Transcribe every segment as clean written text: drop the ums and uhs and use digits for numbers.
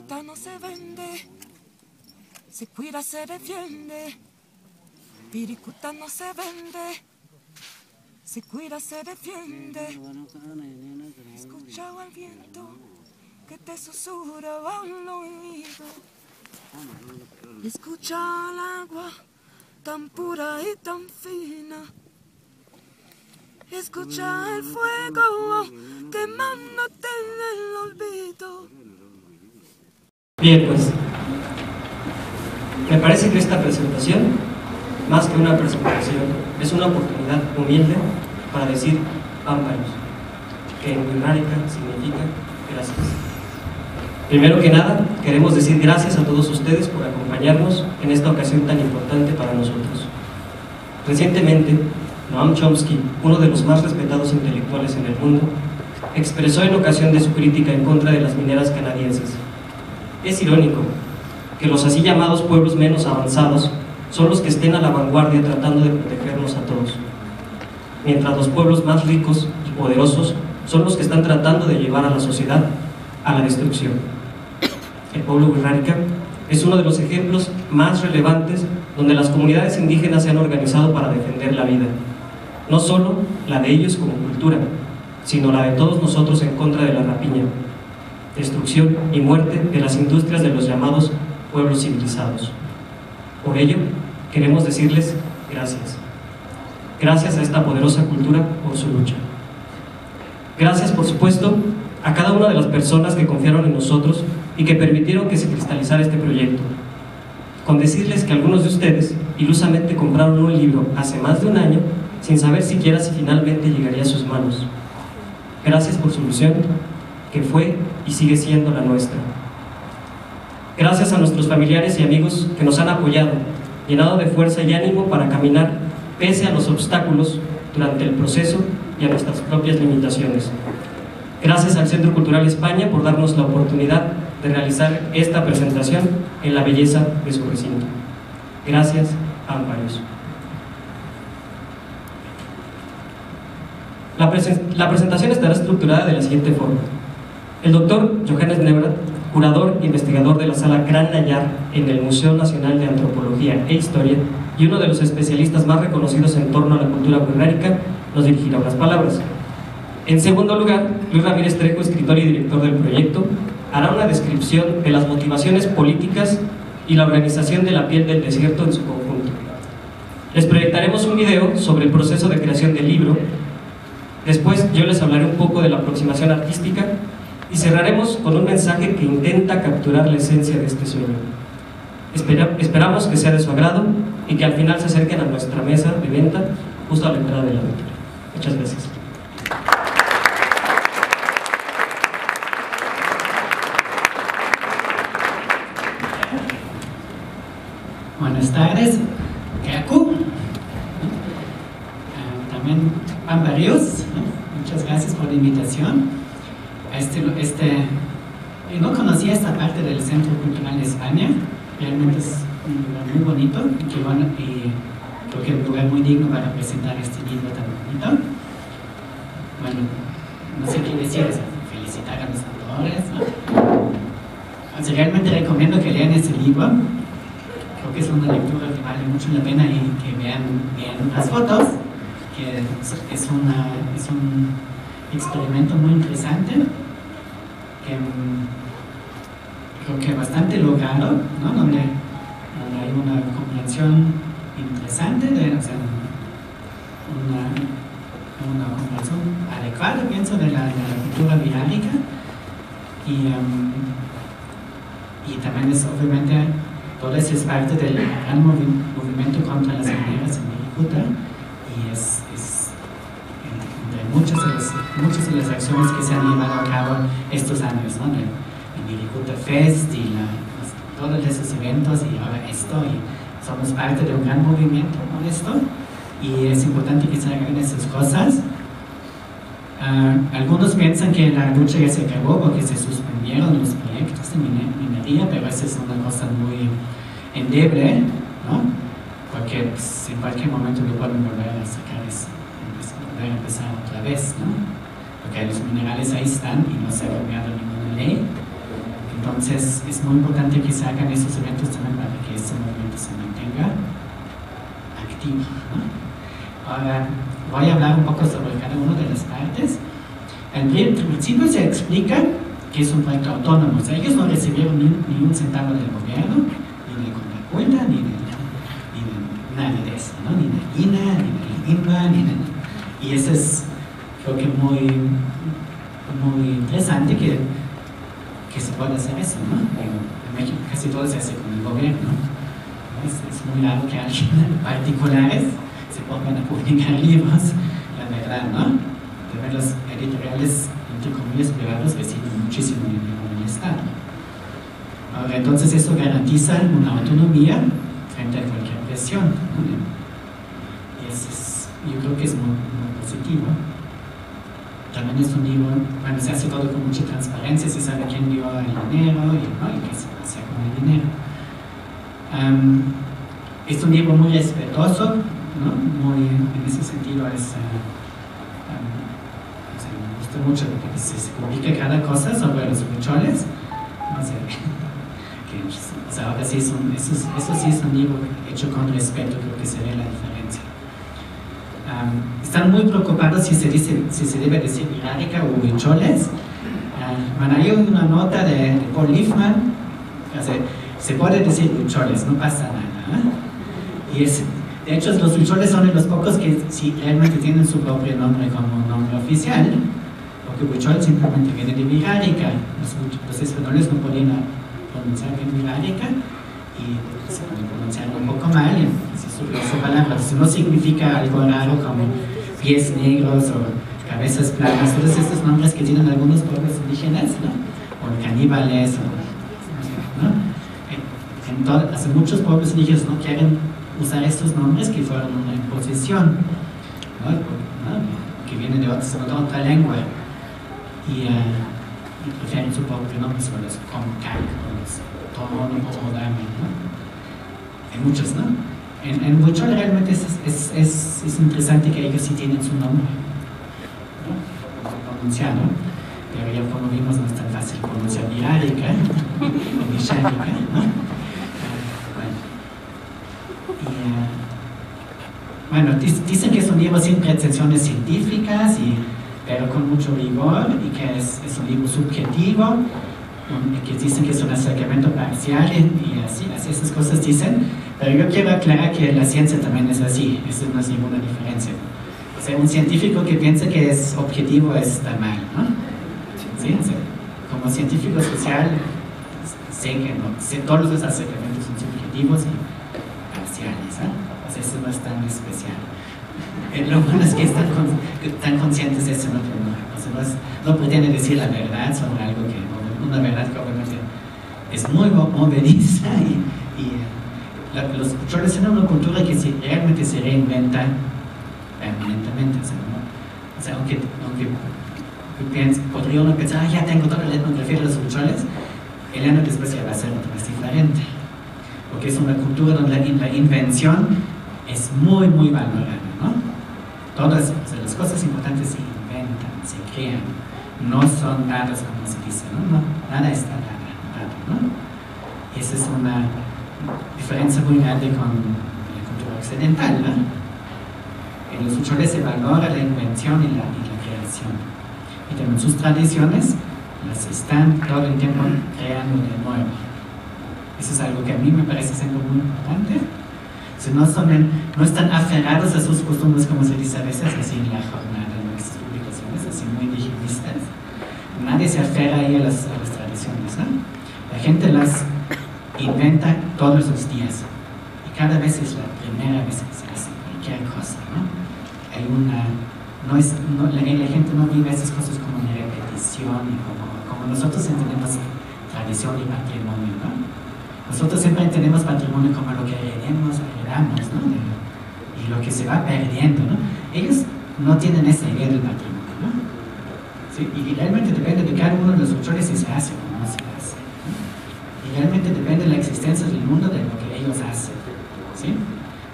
Piricuta no se vende, se cuida, se defiende. Piricuta no se vende, se cuida, se defiende. Escucha al viento que te susurra al oído. Escucha al agua tan pura y tan fina. Escucha el fuego quemándote en el olvido. Bien, pues, me parece que esta presentación, más que una presentación, es una oportunidad humilde para decir pámpanos, que en wixárika significa gracias. Primero que nada, queremos decir gracias a todos ustedes por acompañarnos en esta ocasión tan importante para nosotros. Recientemente, Noam Chomsky, uno de los más respetados intelectuales en el mundo, expresó en ocasión de su crítica en contra de las mineras canadienses: es irónico que los así llamados pueblos menos avanzados son los que estén a la vanguardia tratando de protegernos a todos, mientras los pueblos más ricos y poderosos son los que están tratando de llevar a la sociedad a la destrucción. El pueblo wixárika es uno de los ejemplos más relevantes donde las comunidades indígenas se han organizado para defender la vida, no solo la de ellos como cultura, sino la de todos nosotros en contra de la rapiña, destrucción y muerte de las industrias de los llamados pueblos civilizados. Por ello, queremos decirles gracias. Gracias a esta poderosa cultura por su lucha. Gracias, por supuesto, a cada una de las personas que confiaron en nosotros y que permitieron que se cristalizara este proyecto. Con decirles que algunos de ustedes ilusamente compraron un libro hace más de un año sin saber siquiera si finalmente llegaría a sus manos. Gracias por su ilusión, que fue y sigue siendo la nuestra. Gracias a nuestros familiares y amigos que nos han apoyado, llenado de fuerza y ánimo para caminar pese a los obstáculos durante el proceso y a nuestras propias limitaciones. Gracias al Centro Cultural España por darnos la oportunidad de realizar esta presentación en la belleza de su recinto. Gracias, Amparios. La presentación estará estructurada de la siguiente forma. El doctor Johannes Neurath, curador e investigador de la Sala Gran Nayar en el Museo Nacional de Antropología e Historia y uno de los especialistas más reconocidos en torno a la cultura wixárika, nos dirigirá unas palabras. En segundo lugar, Luis Ramírez Trejo, escritor y director del proyecto, hará una descripción de las motivaciones políticas y la organización de la piel del desierto en su conjunto. Les proyectaremos un video sobre el proceso de creación del libro. Después yo les hablaré un poco de la aproximación artística y cerraremos con un mensaje que intenta capturar la esencia de este sueño. Esperamos que sea de su agrado y que al final se acerquen a nuestra mesa de venta justo a la entrada de la aventura. Muchas gracias. Buenas tardes, Kaku. También Pamparios, muchas gracias por la invitación. No conocía esta parte del Centro Cultural de España, realmente es un lugar muy bonito y creo que es un lugar muy digno para presentar este libro tan bonito. Bueno, no sé qué decir, felicitar a los autores, ¿no? Así, realmente recomiendo que lean este libro. Creo que es una lectura que vale mucho la pena y que vean las fotos, que es un experimento muy interesante, que creo que bastante logrado, ¿no? donde hay una comprensión interesante, una comprensión adecuada, pienso, de la cultura wixárika, y también es obviamente todo eso es parte del gran movimiento contra las mineras en Wiricuta, y es entre muchas de las acciones que se han llevado a cabo estos años, ¿no? El Wiricuta Fest y todos esos eventos, y ahora esto, y somos parte de un gran movimiento con esto, y es importante que se hagan esas cosas. Algunos piensan que la lucha ya se acabó porque se suspendieron los proyectos de minería, pero esa es una cosa muy endeble, ¿no? Porque pues, en cualquier momento lo pueden volver a sacar, volver a empezar otra vez, ¿no? Porque los minerales ahí están y no se ha cambiado ninguna ley. Entonces es muy importante que se hagan esos eventos también para que este movimiento se mantenga activo, ¿no? Ahora voy a hablar un poco sobre cada una de las partes. Al principio se explica que es un proyecto autónomo, o sea, ellos no recibieron ni un centavo del gobierno, ni de Contraculta, ni de nadie de eso, ¿no? Ni de INA, ni de INBA, ni de... Y eso es, creo que muy interesante que se pueda hacer eso, ¿no? En México casi todo se hace con el gobierno, ¿no? Es muy raro que alguien particulares se pongan a publicar libros, la verdad, ¿no? De ver los editoriales, entre comillas, privados reciben muchísimo dinero del Estado. Ahora, entonces eso garantiza una autonomía frente a cualquier presión, ¿no? Y eso es, yo creo que es muy positivo. También es un libro, bueno, se hace todo con mucha transparencia, se sabe quién dio el dinero y qué se hace con el dinero. Es un libro muy respetuoso, ¿no? Muy, en ese sentido es, me gusta mucho porque se publica cada cosa sobre los huicholes. No sé, o sea, ahora sí eso sí es un libro hecho con respeto, creo que se ve la diferencia. Están muy preocupados si se debe decir Wixárika o huicholes. Bueno, hay una nota de Paul Liefman, o sea, se puede decir huicholes, no pasa nada, ¿eh? Y de hecho los huicholes son de los pocos que sí realmente tienen su propio nombre como nombre oficial, porque huichol simplemente viene de Wixárika. Los españoles no podían pronunciar bien Wixárika y se puede pronunciar un poco mal, y se surgió esa palabra. Eso no significa algo raro como pies negros o cabezas planas, todos estos nombres que tienen algunos pueblos indígenas, ¿no? O caníbales, ¿no? Muchos pueblos indígenas no quieren usar estos nombres que fueron una imposición, ¿no? Que vienen de otra lengua, y prefieren su propio nombre, sobre los Comcac, o los Tomono, Tomodame, ¿no? Hay muchos, ¿no? En huichol realmente es interesante que ellos sí tienen su nombre, ¿no? Pronunciado, pero ya como vimos no es tan fácil pronunciar Wixárika o Wixárika, ¿no? Bueno, dicen que es un libro sin pretensiones científicas, pero con mucho rigor, y que es un libro subjetivo, que dicen que es un acercamiento parcial, y así esas cosas dicen, pero yo quiero aclarar que la ciencia también es así, eso no es ninguna diferencia. O sea, un científico que piensa que es objetivo está mal, ¿no? ¿Sí? O sea, como científico social, sé que no, todos los acercamientos son subjetivos y parciales, ¿eh? O sea, eso no es tan especial. Lo bueno es que están tan conscientes de eso, ¿no? O sea, no pretenden decir la verdad sobre algo que, una verdad que obviamente es muy movediza, los huicholes tienen una cultura que realmente se reinventa permanentemente, o sea, aunque podría uno pensar, ya tengo toda la etnografía de los huicholes, el año después ya va a ser otra vez diferente, porque es una cultura donde la invención es muy valorada, ¿no? Todas, o sea, las cosas importantes se inventan, se crean, no son dadas como se dice, ¿no? Nada está dado, ¿no? Y esa es una diferencia muy grande con la cultura occidental, ¿no? En los huicholes se valora la invención y la creación, y también sus tradiciones las están todo el tiempo creando de nuevo. Eso es algo que a mí me parece ser muy importante. O sea, no están aferrados a sus costumbres, como se dice a veces así en la jornada, en estas publicaciones así muy indigenistas. Nadie se aferra ahí a las tradiciones, ¿no? La gente las inventa todos los días, y cada vez es la primera vez que se hace cualquier cosa, ¿no? Hay la gente no vive esas cosas como una repetición, y como nosotros entendemos tradición y patrimonio, ¿no? Nosotros siempre entendemos patrimonio como lo que heredamos, ¿no? Y lo que se va perdiendo, ¿no? Ellos no tienen esa idea del patrimonio, ¿no? ¿Sí? Y realmente depende de cada uno de los huicholes si se hace o no se hace, ¿no? Y realmente depende de la existencia del mundo de lo que ellos hacen, ¿sí?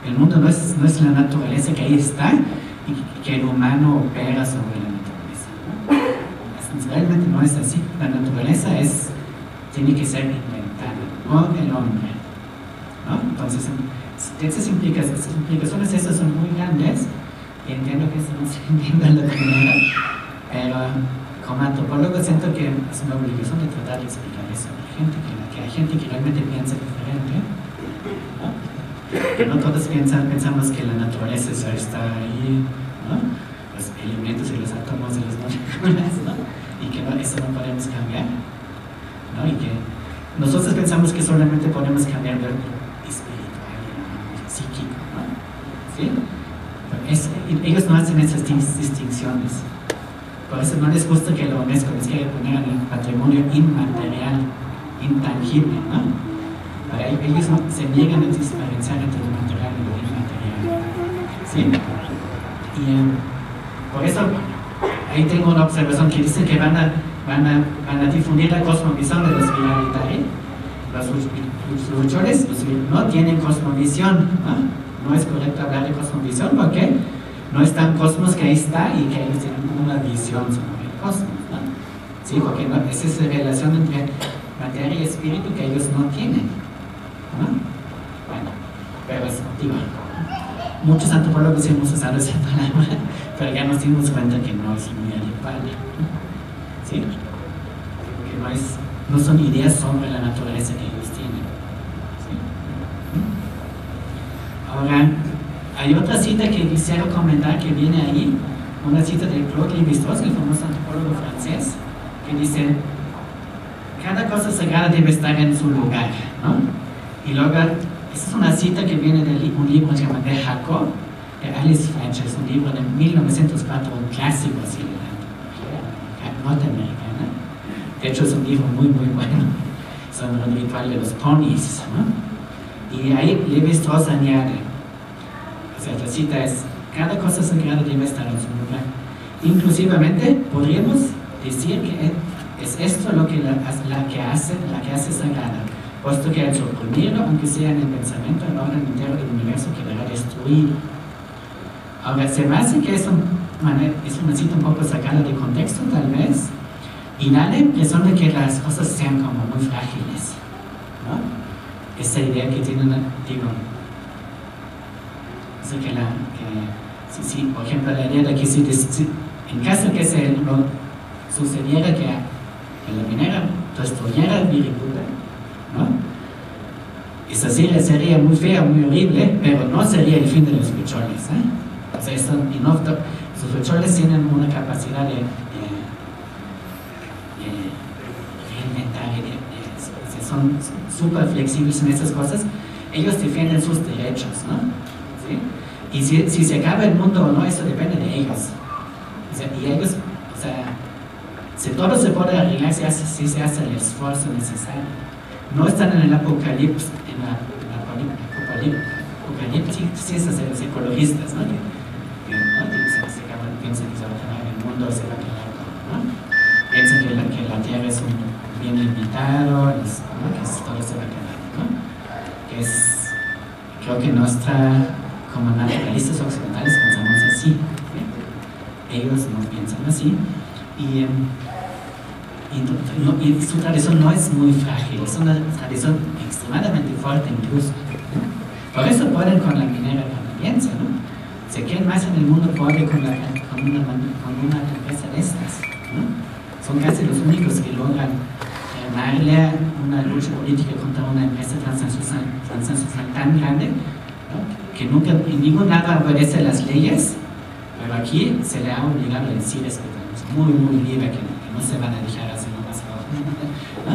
El mundo no es la naturaleza que ahí está y que el humano opera sobre la naturaleza, ¿no? Realmente no es así. La naturaleza tiene que ser inventada por el hombre, ¿no? Entonces, esas implicaciones esas son muy grandes, y entiendo que eso no se entiende de la primera, pero como antropólogo siento que es una obligación de tratar de explicar eso a la gente, que hay gente que realmente piensa diferente, ¿no? Que no todos pensamos que la naturaleza está ahí, ¿no? Los elementos y los átomos y las moléculas, ¿no? Y que eso no podemos cambiar, ¿no? Y que nosotros pensamos que solamente podemos cambiar lo espiritual, lo psíquico, ¿no? ¿Sí? Ellos no hacen esas distinciones. Por eso no les gusta que la UNESCO les quiera poner en el patrimonio inmaterial, intangible, ¿no? Para ellos se niegan a diferenciar entre lo material y lo inmaterial, ¿sí? Y por eso ahí tengo una observación que dice que van a difundir la cosmovisión de los Viralitari. Los luchadores no tienen cosmovisión, ¿no? No es correcto hablar de cosmovisión porque no es tan cosmos que ahí está y que ellos tienen una visión sobre el cosmos, ¿no? Sí, porque no, es esa relación entre materia y espíritu que ellos no tienen, ¿no? Bueno, pero es motiva. Muchos antropólogos hemos usado esa palabra, pero ya nos dimos cuenta que no es muy adecuada, ¿sí? Que no son ideas sobre la naturaleza que ellos tienen, ¿sí? Ahora, hay otra cita que quisiera comentar que viene ahí, una cita de Claude Lévi-Strauss, el famoso antropólogo francés, que dice: cada cosa sagrada debe estar en su lugar, ¿no? Y luego, esa es una cita que viene de un libro que se llama De Jacob, de Alice Fletcher, es un libro de 1904, un clásico así de la antropología norteamericana. De hecho, es un libro muy, muy bueno sobre el ritual de los ponis, ¿no? Y ahí Lévi-Strauss añade, o sea, la cita es: cada cosa sagrada debe estar en su lugar. Inclusivamente, podríamos decir que es esto lo que la que hace sagrada, puesto que al suprimirlo, aunque sea en el pensamiento, el orden entero del universo quedará destruido. Ahora, se me hace que es una cita un poco sacada de contexto, tal vez, y da la impresión de que las cosas sean como muy frágiles, ¿no? Esa idea que tienen, digo, por ejemplo, la idea de que en caso que sucediera que la minera destruyera Viricuta, ¿no? Esa sería muy fea, muy horrible, pero no sería el fin de los huicholes, ¿eh? O sea, los huicholes tienen una capacidad de reinventar, son súper flexibles en esas cosas. Ellos defienden sus derechos, ¿no? ¿Sí? Y si se acaba el mundo o no, eso depende de ellos. O sea, y ellos, o sea, si todo se puede arreglar, si se hace el esfuerzo necesario. No están en el apocalipsis, apocalipsis de los ecologistas, ¿no? Piensan que se va a acabar el mundo, se va a acabar todo, ¿no? Piensan que la Tierra es un bien limitado, ¿no? Que todo se va a acabar, ¿no? Que creo que como naturalistas occidentales pensamos así, ¿sí? Ellos no piensan así, y su tradición no es muy frágil, es una tradición extremadamente fuerte incluso, ¿no? Por eso pueden con la minera canadiense, ¿no? Se quedan más en el mundo pobre con una empresa de estas, ¿no? Son casi los únicos que logran darle una lucha política contra una empresa transnacional tan grande, ¿no? Que nunca en ningún lado obedece las leyes, pero aquí se le ha obligado a decir es muy, muy libre, que no se van a dejar hacer más abajo, ¿no?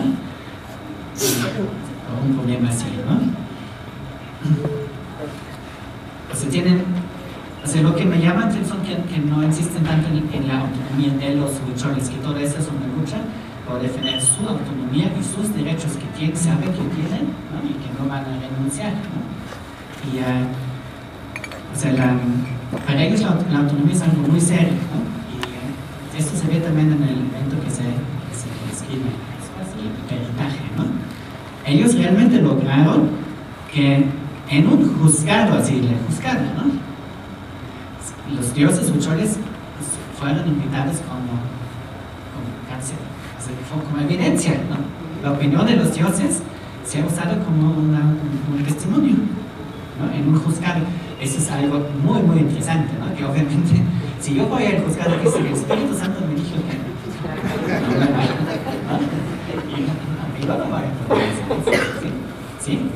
O un problema así, ¿no? O sea, lo que me llama la atención es que no insisten tanto en la autonomía de los huicholes, que toda esa es una lucha por defender su autonomía y sus derechos que saben que tienen, ¿no? Y que no van a renunciar, ¿no? Y, o sea, para ellos la autonomía es algo muy serio, ¿no? Y esto se ve también en el evento que se escribe, el peritaje, ¿no? Ellos realmente lograron que en un juzgado, ¿no? Los dioses huicholes fueron invitados como evidencia, ¿no? la opinión de los dioses se ha usado como un testimonio, ¿no? En un juzgado. Eso es algo muy, muy interesante, ¿no? Que obviamente, si yo voy al juzgado que si el Espíritu Santo me dijo que no me vaya, ¿no? Y yo no voy a poder eso, ¿sí? ¿Sí?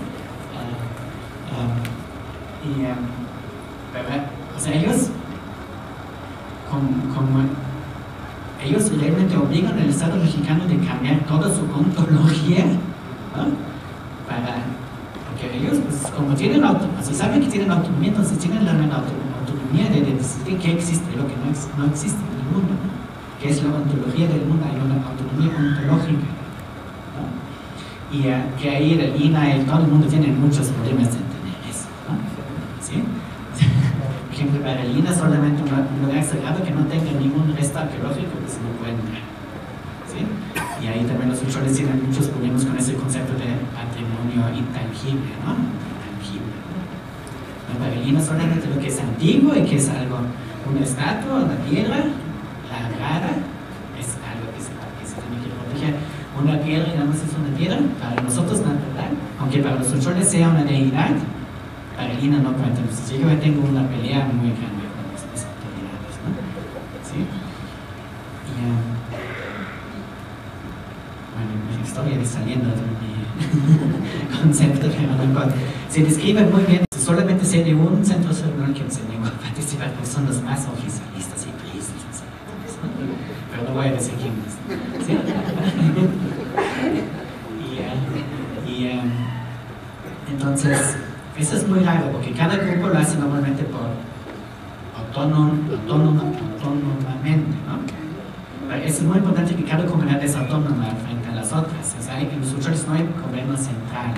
Pero, o sea, ellos ellos realmente obligan al Estado mexicano de cambiar toda su ontología, ¿no? Porque ellos, pues, como tienen autonomía, o sea, saben que tienen autonomía, entonces tienen la autonomía de decidir qué existe y lo que no existe en el mundo, ¿no? Que es la ontología del mundo, hay una autonomía ontológica, ¿no? Y que ahí el INAH y todo el mundo tiene muchos problemas de entender eso, ¿no? ¿Sí? Por ejemplo, para el INAH solamente un lugar sagrado que no tenga ningún resto arqueológico que se no puede entrar, ¿sí? Y ahí también los usuarios tienen muchos problemas con ese concepto de patrimonio intangible, ¿no? Intangible, ¿no? Para el INAH solamente lo que es antiguo y que es algo, una estatua, una piedra labrada, es algo que se tiene que proteger. Una piedra y nada más es una piedra, para nosotros natural, aunque para los usuarios sea una deidad, para el INAH no cuenta. Entonces yo tengo una pelea muy grande con las autoridades, ¿no? ¿Sí? Y, bueno, mi historia es saliendo de mi concepto, pero no importa. Se describe muy bien, solamente sé de un centro ceremonial que se negó a participar, porque son los más oficialistas y priistas, ¿no? Pero no voy a decir quién es, ¿sí? Entonces, eso es muy raro, porque cada grupo lo hace normalmente por autónomamente, ¿no? Pero es muy importante que cada comunidad es autónoma frente a las otras. O sea, en los usuarios no hay gobierno central,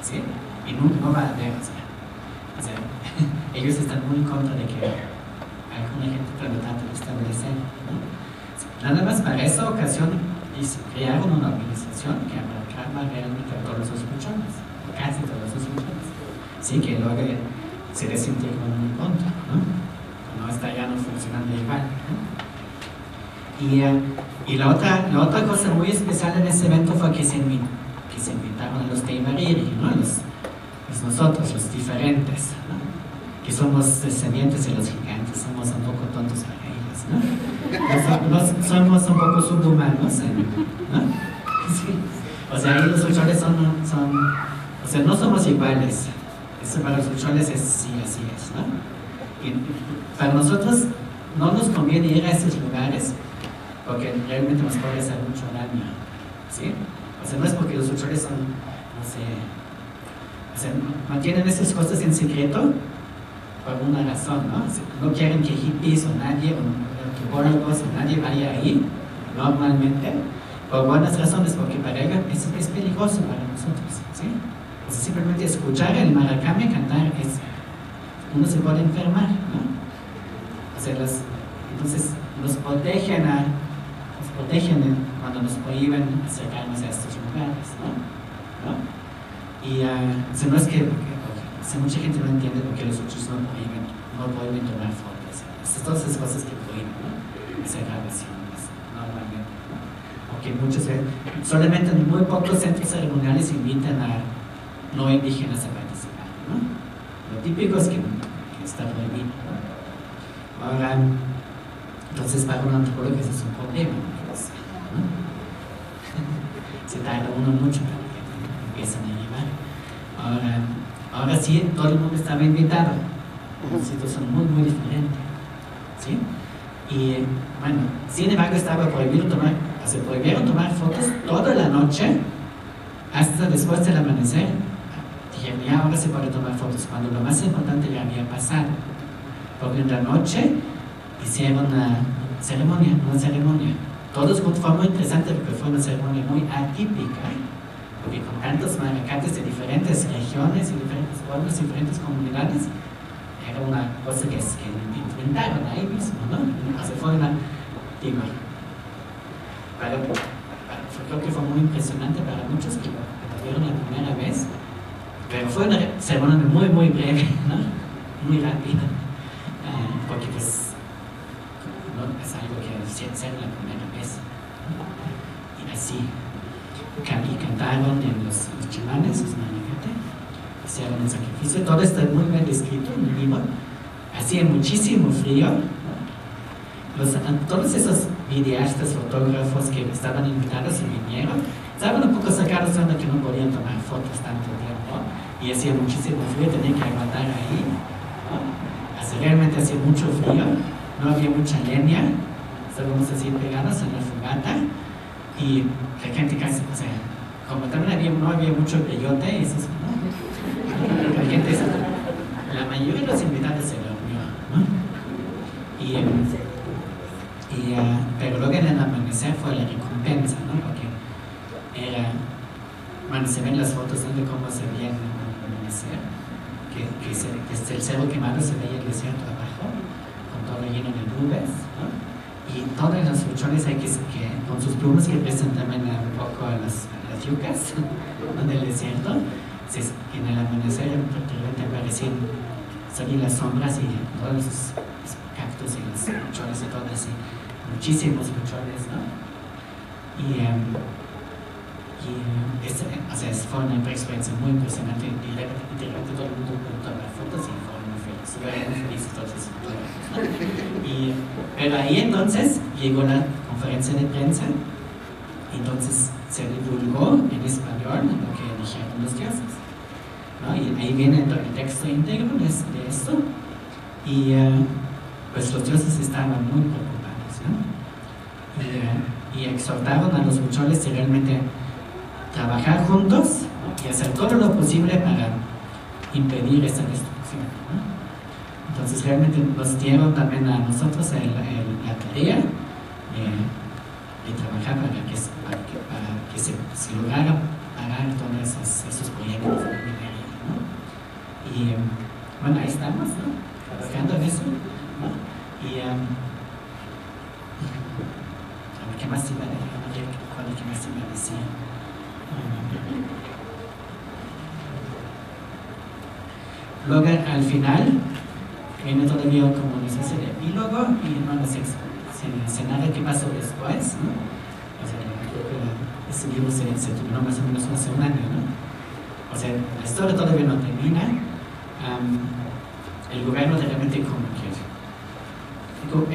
¿sí? Y no va a haber, o sea, ellos están muy en contra de que alguna gente trate de establecer, ¿no? Nada más para esa ocasión crearon una organización que abarcaba realmente a todos los buchones, casi todos los buchones. Sí, que luego se desintegró muy pronto, ¿no? No está ya no funcionando igual, ¿no? Y la otra cosa muy especial en ese evento fue que se invitaron a los Teibariri, ¿no? Nosotros, los diferentes, ¿no? Que somos descendientes de los gigantes, somos un poco tontos para ellos, ¿no? Somos un poco subhumanos, ¿no? Sí. O sea, ahí los ucholes son, o sea, no somos iguales. Eso para los ucholes es sí, así es, ¿no? Y para nosotros no nos conviene ir a esos lugares porque realmente nos puede hacer mucho daño, ¿sí? O sea, no es porque los ucholes son, no sé, o sea, mantienen esas cosas en secreto por una razón, ¿no? O sea, no quieren que hippies o nadie, o antropólogos o nadie vaya ahí, normalmente, por buenas razones, porque para ellos es peligroso para nosotros, ¿sí? O sea, simplemente escuchar el maracame cantar uno se puede enfermar, ¿no? O sea, entonces nos protegen cuando nos prohíben acercarnos a estos lugares, ¿no? Y o sea, no es que o sea, mucha gente no entiende por qué los otros no prohíben tomar fotos. Todas esas cosas que prohíben, ¿no? Hacer grabaciones, normalmente, ¿no? Porque solamente en muy pocos centros ceremoniales invitan a no indígenas a participar, ¿no? Lo típico es que está prohibido, ¿no? Ahora, entonces para un antropólogo ese es un problema, ¿no? Se tarda uno mucho para que empiezan a llevar. Ahora sí, todo el mundo estaba invitado. Los sitios son muy, muy diferentes, ¿sí? Y bueno, sin embargo estaba prohibido prohibieron tomar fotos toda la noche hasta después del amanecer. Dijeron, ya ahora se puede tomar fotos, cuando lo más importante ya había pasado. Porque en la noche hicieron una ceremonia. Todos fue muy interesante porque fue una ceremonia muy atípica, porque con tantos maracates de diferentes regiones y diferentes pueblos y diferentes comunidades, era una cosa que inventaron ahí mismo, ¿no? O sea, fue una, digo, creo que fue muy impresionante para muchos que lo vieron la primera vez, pero fue una ceremonia muy, muy breve, ¿no? Muy rápida, porque pues no es algo que se hace la primera vez, ¿no? Y así. y cantaron en los chamanes, hicieron el sacrificio. Todo está muy bien descrito en el libro. Hacía muchísimo frío. Todos esos videastas, fotógrafos que estaban invitados y vinieron, estaban un poco sacados de onda que no podían tomar fotos tanto tiempo, y hacía muchísimo frío, tenían que aguantar ahí, ¿no? Realmente hacía mucho frío, no había mucha leña, estábamos así pegados en la fogata, y la gente casi, o sea, como también no había mucho peyote, eso, ¿no? La gente, la mayoría de los invitados se durmió, ¿no? Pero luego en el amanecer fue la recompensa, ¿no? Porque era, bueno, se ven las fotos de cómo se veía en el amanecer, que desde el cerro quemado se veía el desierto abajo, con todo lleno de nubes, ¿no? Y todos los buchones hay que con sus plumas que representan un poco a las yucas, ¿no? Del desierto. Entonces, en el amanecer de repente aparecían las sombras y todos los cactus y los buchones y todo así, muchísimos buchones, ¿no? O sea, fue una experiencia muy impresionante, y de repente todo el mundo pudo tomar fotos y fueron muy felices todos esos buchones, ¿no? Pero ahí entonces llegó la conferencia de prensa, entonces se divulgó en español lo que dijeron los dioses, ¿no? Y ahí viene el texto íntegro de esto, y pues los dioses estaban muy preocupados, ¿no? Y exhortaron a los buchones a realmente trabajar juntos, ¿no? Y hacer todo lo posible para impedir esa destrucción, ¿no? Entonces realmente nos dieron también a nosotros la tarea de trabajar para que se lograra parar todos esos proyectos de minería, ¿no? Y bueno, ahí estamos, ¿no? Trabajando en eso, ¿no? Y ¿qué más iba a decir? Luego al final viene todavía como una especie de epílogo, y no se nada qué pasó después, ¿no? O sea, creo que ese libro se terminó más o menos hace un año, ¿no? O sea, la historia todavía no termina. El gobierno de repente como que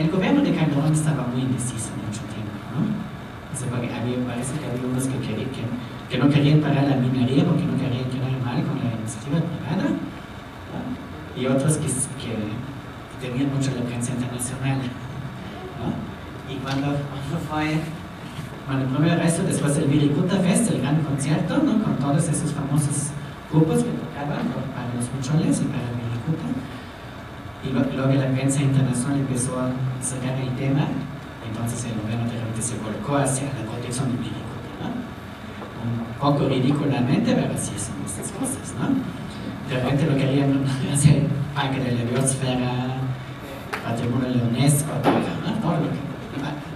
el gobierno de Calderón estaba muy indeciso mucho tiempo, ¿no? O sea, porque parece que había unos que no querían parar la minería porque no querían quedar mal con la iniciativa privada, ¿no? Y otros que tenían mucho la prensa internacional, ¿no? Y cuando fue, bueno, primero eso, después el Wirikuta Fest, el gran concierto, ¿no? Con todos esos famosos grupos que tocaban para los buchones y para el Wirikuta. Y luego la prensa internacional empezó a sacar el tema, entonces el gobierno de repente se volcó hacia la protección del Wirikuta, ¿no? Un poco ridículamente, pero así son estas cosas, ¿no? De repente lo querían hacer parque de la biosfera, patrimonio de la UNESCO, ¿no? Todo lo que,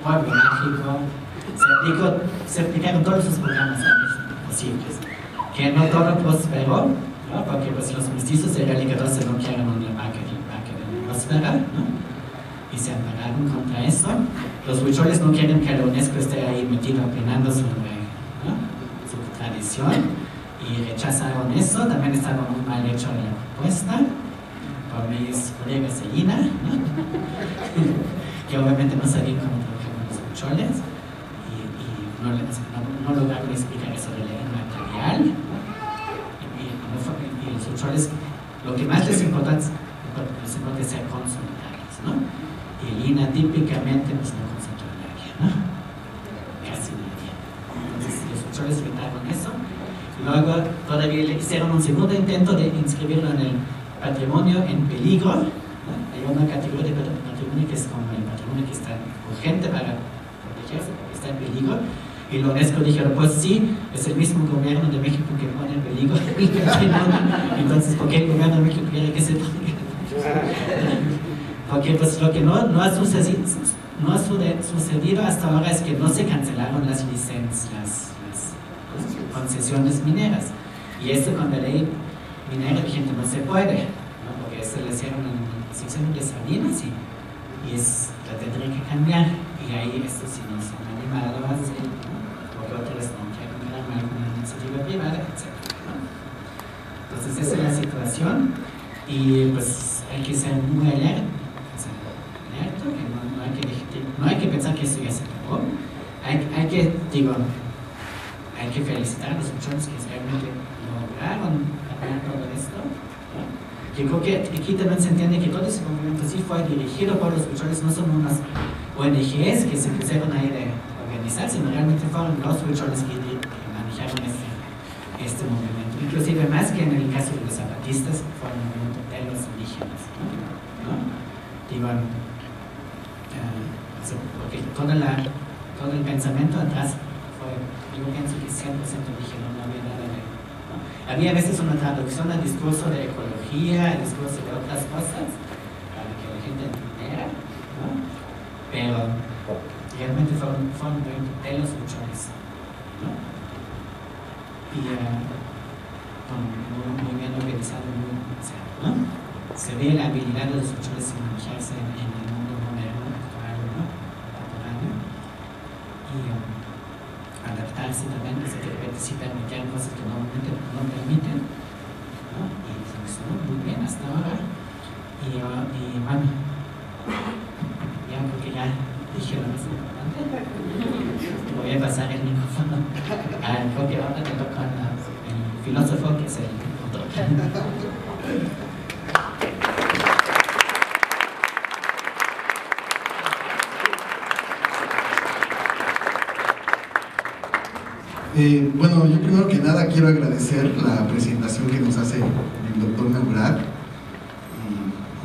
pueblo mágico, se aplicaron todos sus programas posibles, que no todo prosperó, ¿no? Porque pues, los mestizos de Realicados no quieren un parque de la biosfera, ¿no? Y se ampararon contra eso. Los huicholes no quieren que la UNESCO esté ahí metido opinando sobre, ¿no? Su tradición, y rechazaron eso. También estaba muy mal hecho la propuesta por mis colegas de INA, ¿no? Que obviamente no sabían cómo trabajar con los huicholes, y no lograron explicar eso de la material, y los huicholes lo que más les importa es ser consultarios, ¿no? Y el INA típicamente pues no consultó a nadie, ¿no? Casi nadie. Entonces los huicholes evitaron eso. Luego todavía le hicieron un segundo intento de inscribirlo en el patrimonio en peligro, ¿no? Hay una categoría de patrimonio que es como el patrimonio que está urgente para protegerse, porque está en peligro. Y la UNESCO dijeron, pues sí, es el mismo gobierno de México que pone en peligro. Entonces, ¿por qué el gobierno de México quiere que se ponga? Porque pues lo que no ha sucedido hasta ahora es que no se cancelaron las licencias, las concesiones mineras. Y esto con la ley minera vigente no se puede, ¿no? Porque esto le hicieron en el sexenio de Salinas y la tendría que cambiar. Y ahí esto sí no se han animado a hacer, ¿no? Porque otros no quieren quedar mal Entonces esa es la situación y pues hay que ser muy alerta, que no hay que pensar que esto ya se acabó. Hay que felicitar a los muchachos que realmente lograron cambiar todo esto, ¿no? Yo creo que aquí también se entiende que todo ese movimiento sí fue dirigido por los huicholes, no son unas ONGs que se pusieron ahí de organizar, sino realmente fueron los huicholes que manejaron este movimiento, inclusive más que en el caso de los zapatistas, que fueron un movimiento de los indígenas, ¿no? Porque todo el pensamiento atrás fue, yo pienso que 100% indígena, no había nada de... ¿no? Había a veces una traducción al discurso de ecología, al discurso de otras cosas, para que la gente entendiera, ¿no? Pero realmente fue un movimiento de los huicholes, ¿no? Y muy bien organizado, ¿no? Se ve la habilidad de los huicholes en manejarse en el mundo moderno, actual, ¿no? Y adaptarse también, que de repente sí permitían cosas que normalmente no permiten, ¿no? Y funcionó muy bien hasta ahora. Y bueno, ya creo que ya dije lo más importante. Voy a pasar el micrófono creo que ahora te toca el filósofo, que es el otro. Bueno, yo primero que nada quiero agradecer la presentación que nos hace el doctor Nagurat.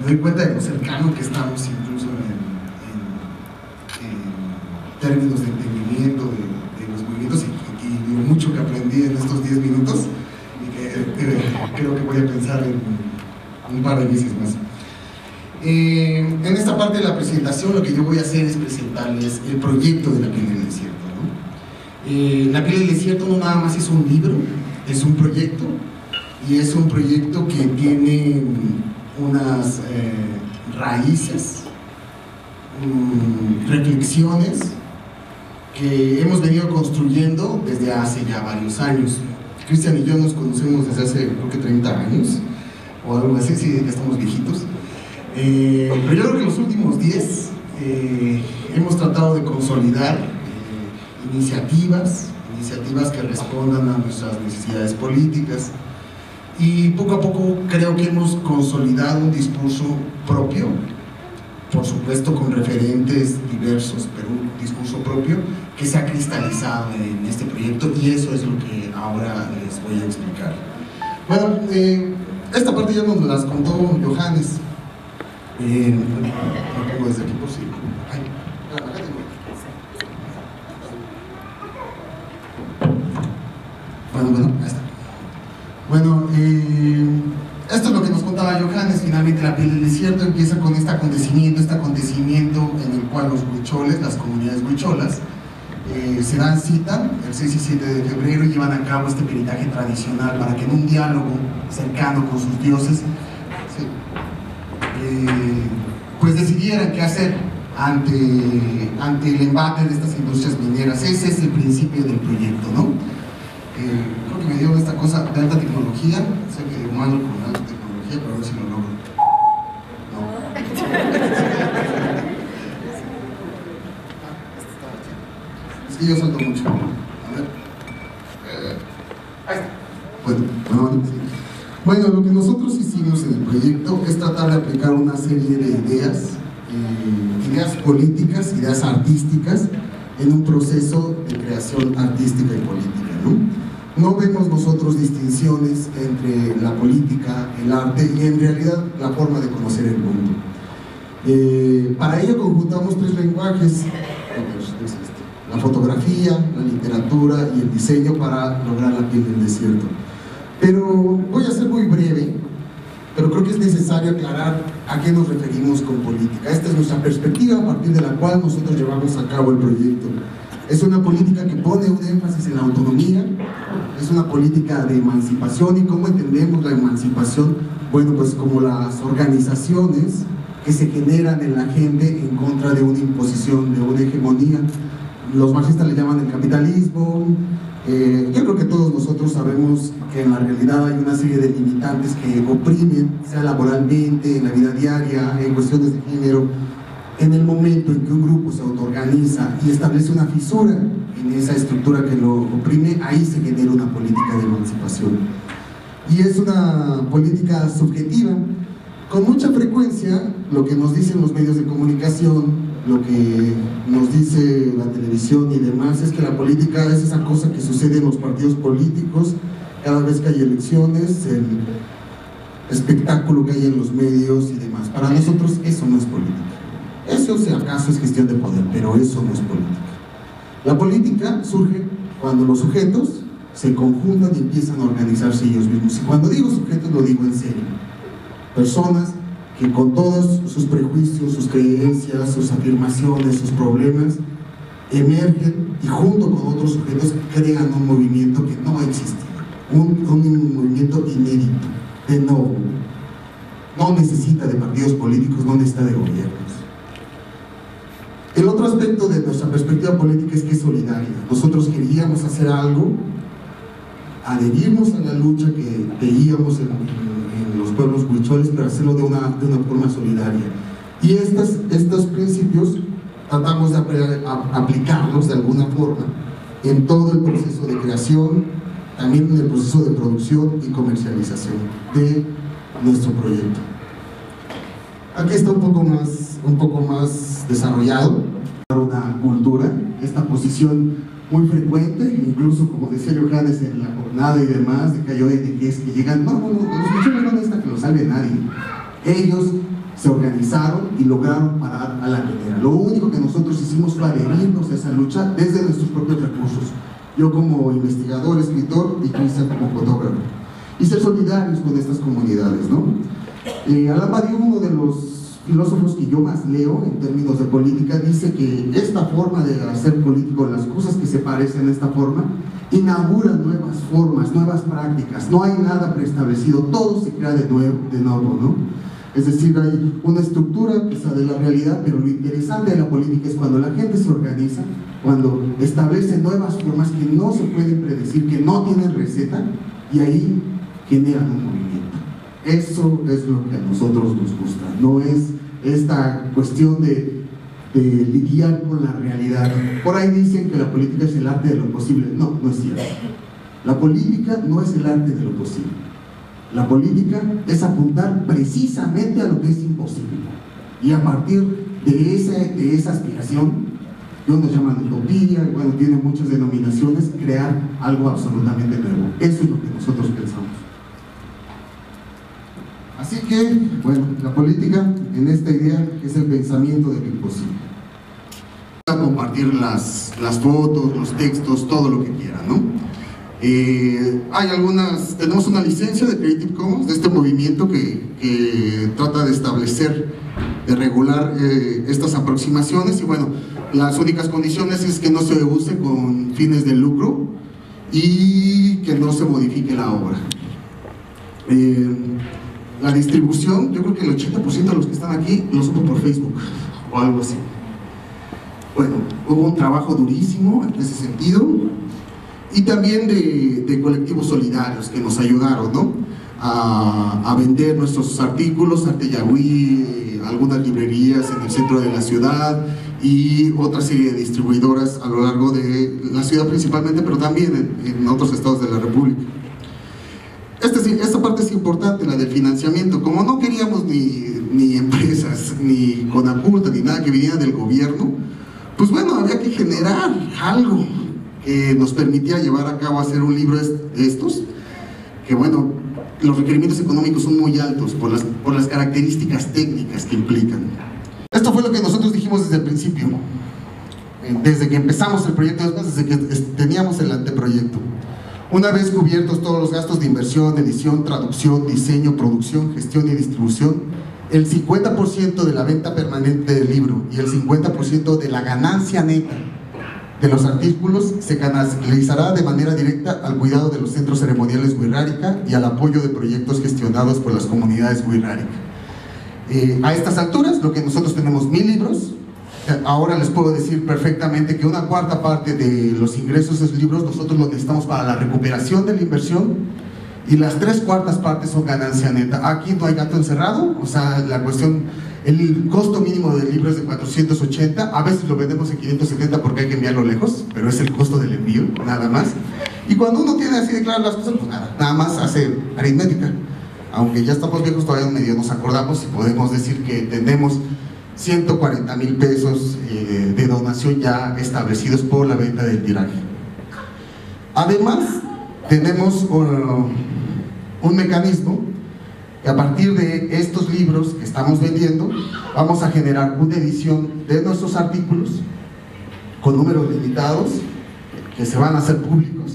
Me doy cuenta de lo cercano que estamos incluso en términos de entendimiento de los movimientos y lo mucho que aprendí en estos 10 minutos y que creo que voy a pensar en un par de veces más. En esta parte de la presentación lo que yo voy a hacer es presentarles el proyecto de La piel del desierto, ¿no? La piel del desierto no nada más es un libro, es un proyecto, y es un proyecto que tiene unas raíces, reflexiones que hemos venido construyendo desde hace ya varios años. Cristian y yo nos conocemos desde hace creo que 30 años o algo así, sí, ya estamos viejitos, pero yo creo que los últimos 10 hemos tratado de consolidar iniciativas que respondan a nuestras necesidades políticas, y poco a poco creo que hemos consolidado un discurso propio, por supuesto con referentes diversos, pero un discurso propio que se ha cristalizado en este proyecto, y eso es lo que ahora les voy a explicar. Bueno, esta parte ya nos las contó Johannes. Me pongo desde aquí por si... Bueno, ahí está. Bueno, esto es lo que nos contaba Johannes. Finalmente La piel del desierto empieza con este acontecimiento en el cual los huicholes, las comunidades huicholas, se dan cita el 6 y 7 de febrero y llevan a cabo este peritaje tradicional para que en un diálogo cercano con sus dioses, sí, pues decidieran qué hacer ante el embate de estas industrias mineras. Ese es el principio del proyecto, ¿no? Creo que me dio esta cosa de alta tecnología, sé que malo con alta tecnología, pero a ver si lo logro. No. Es que yo salto mucho. A ver. Ahí está. Bueno, lo que nosotros hicimos en el proyecto es tratar de aplicar una serie de ideas políticas, ideas artísticas, en un proceso de creación artística y política, ¿no? No vemos nosotros distinciones entre la política, el arte y en realidad la forma de conocer el mundo. Para ello conjuntamos 3 lenguajes: la fotografía, la literatura y el diseño, para lograr La piel del desierto. Pero voy a ser muy breve, pero creo que es necesario aclarar a qué nos referimos con política. Esta es nuestra perspectiva a partir de la cual nosotros llevamos a cabo el proyecto. Es una política que pone un énfasis en la autonomía, es una política de emancipación. ¿Y cómo entendemos la emancipación? Bueno, pues como las organizaciones que se generan en la gente en contra de una imposición, de una hegemonía. Los marxistas le llaman el capitalismo, Yo creo que todos nosotros sabemos que en la realidad hay una serie de limitantes que oprimen, sea laboralmente, en la vida diaria, en cuestiones de género. En el momento en que un grupo se autoorganiza y establece una fisura en esa estructura que lo oprime, ahí se genera una política de emancipación. Y es una política subjetiva. Con mucha frecuencia, lo que nos dicen los medios de comunicación, lo que nos dice la televisión y demás, es que la política es esa cosa que sucede en los partidos políticos cada vez que hay elecciones, el espectáculo que hay en los medios y demás. Para nosotros eso no es política. Eso, si acaso, es gestión de poder, pero eso no es política. La política surge cuando los sujetos se conjuntan y empiezan a organizarse ellos mismos. Y cuando digo sujetos, lo digo en serio. Personas que con todos sus prejuicios, sus creencias, sus afirmaciones, sus problemas, emergen y junto con otros sujetos crean un movimiento que no existe, un movimiento inédito, de nuevo. No necesita de partidos políticos, no necesita de gobiernos. El otro aspecto de nuestra perspectiva política es que es solidaria. Nosotros queríamos hacer algo, adherirnos a la lucha que veíamos en los pueblos huicholes, pero hacerlo de una forma solidaria. Y estos principios tratamos de aplicarlos de alguna forma en todo el proceso de creación, también en el proceso de producción y comercialización de nuestro proyecto. Aquí está un poco más desarrollado una cultura, esta posición muy frecuente, incluso como decía Johannes en la jornada y demás, de Cayoe, de que es que llegan, no, los huicholes no necesitan que los salve nadie. Ellos se organizaron y lograron parar a la minera. Lo único que nosotros hicimos fue adherirnos a esa lucha desde nuestros propios recursos. Yo como investigador, escritor, y Cristian como fotógrafo. Y ser solidarios con estas comunidades, ¿no? Alain Badiou, uno de los filósofos que yo más leo en términos de política, dice que esta forma de hacer político, las cosas que se parecen a esta forma, inauguran nuevas formas, nuevas prácticas. No hay nada preestablecido, todo se crea de nuevo, ¿no? Es decir, hay una estructura que sale de la realidad, pero lo interesante de la política es cuando la gente se organiza, cuando establece nuevas formas que no se pueden predecir, que no tienen receta, y ahí generan un movimiento. Eso es lo que a nosotros nos gusta, no es esta cuestión de lidiar con la realidad. Por ahí dicen que la política es el arte de lo posible. No, no es cierto. La política no es el arte de lo posible. La política es apuntar precisamente a lo que es imposible. Y a partir de esa aspiración, que unos llaman utopía, bueno, tiene muchas denominaciones, crear algo absolutamente nuevo. Eso es lo que nosotros pensamos. Así que, bueno, la política en esta idea es el pensamiento de lo imposible. Voy a compartir las fotos, los textos, todo lo que quieran, ¿no? Tenemos una licencia de Creative Commons de este movimiento que trata de establecer, de regular estas aproximaciones, y bueno, las únicas condiciones es que no se use con fines de lucro y que no se modifique la obra. La distribución, yo creo que el 80% de los que están aquí lo supo por Facebook o algo así. Bueno, hubo un trabajo durísimo en ese sentido, y también de colectivos solidarios que nos ayudaron, ¿no? a vender nuestros artículos, Arte Yahui, algunas librerías en el centro de la ciudad y otra serie de distribuidoras a lo largo de la ciudad principalmente, pero también en otros estados de la República. Esta parte es importante, la del financiamiento. Como no queríamos ni empresas, ni Conapulta, ni nada que viniera del gobierno, pues bueno, había que generar algo que nos permitía llevar a cabo hacer un libro de estos, que bueno, los requerimientos económicos son muy altos por las características técnicas que implican. Esto fue lo que nosotros dijimos desde el principio, desde que empezamos el proyecto, desde que teníamos el anteproyecto. Una vez cubiertos todos los gastos de inversión, edición, traducción, diseño, producción, gestión y distribución, el 50% de la venta permanente del libro y el 50% de la ganancia neta de los artículos se canalizará de manera directa al cuidado de los centros ceremoniales Wixárika y al apoyo de proyectos gestionados por las comunidades Wixárika. A estas alturas, lo que nosotros tenemos 1000 libros, Ahora les puedo decir perfectamente que una cuarta parte de los ingresos de esos libros nosotros los necesitamos para la recuperación de la inversión y las 3/4 partes son ganancia neta. Aquí no hay gato encerrado, o sea, la cuestión, el costo mínimo del libro es de 480, a veces lo vendemos en 570 porque hay que enviarlo lejos, pero es el costo del envío, nada más. Y cuando uno tiene así de claras las cosas, pues nada más hace aritmética. Aunque ya estamos viejos, todavía medio nos acordamos y podemos decir que tenemos 140,000 pesos de donación ya establecidos por la venta del tiraje. Además, tenemos un mecanismo que a partir de estos libros que estamos vendiendo, vamos a generar una edición de nuestros artículos con números limitados que se van a hacer públicos,